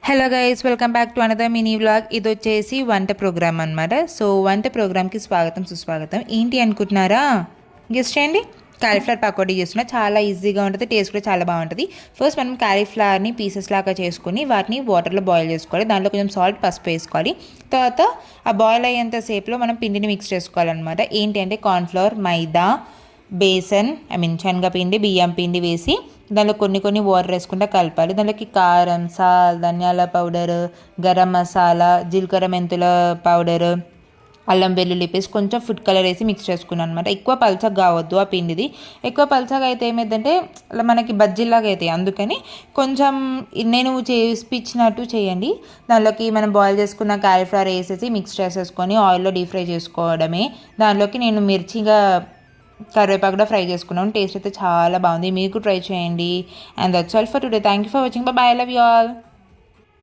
Hello guys, welcome back to another mini vlog. ఇది వచ్చేసి వంట ప్రోగ్రామ్ అనమాట. సో వంట ప్రోగ్రామ్కి స్వాగతం సుస్వాగతం. ఏంటి అనుకుంటున్నారా? గెస్ట్ చేయండి. కాలీఫ్లవర్ పకోడీ చేస్తున్నా. చాలా ఈజీగా ఉంటుంది, టేస్ట్ కూడా చాలా బాగుంటుంది. ఫస్ట్ మనం కాలీఫ్లవర్ని పీసెస్ లాగా చేసుకుని వాటిని వాటర్లో బాయిల్ చేసుకోవాలి. దాంట్లో కొంచెం సాల్ట్, పసుపు వేసుకోవాలి. తర్వాత ఆ బాయిల్ అయ్యేంత సేపులో మనం పిండిని మిక్స్ చేసుకోవాలన్నమాట. ఏంటి అంటే కార్న్ఫ్లవర్, మైదా, బేసన్ శనగపిండి, బియ్యం పిండి వేసి దానిలో కొన్ని వాటర్ వేసుకుంటూ కలపాలి. దానిలోకి కారం, సాల్, ధనియాల పౌడర్, గరం మసాలా, జీలకర్ర మెంతుల పౌడర్, అల్లం వెల్లుల్లి పేస్ట్, కొంచెం ఫుడ్ కలర్ వేసి మిక్స్ చేసుకున్నాను అనమాట. ఎక్కువ పల్చగా కావద్దు ఆ పిండిది. ఎక్కువ పల్చగా అయితే ఏమైందంటే మనకి బజ్జీలాగా అవుతాయి. అందుకని కొంచెం నేను చేసిచ్చినట్టు చేయండి. దానిలోకి మనం బాయిల్ చేసుకున్న కాలీఫ్లవర్ వేసేసి మిక్స్ చేసేసుకొని ఆయిల్లో డీప్ ఫ్రై చేసుకోవడమే. దానిలోకి నేను మిర్చిగా కరివేపాకు కూడా ఫ్రై చేసుకున్నాను. టేస్ట్ అయితే చాలా బాగుంది. మీరు ట్రై చేయండి. And that's all for today. Thank you for watching. By by. I love you all.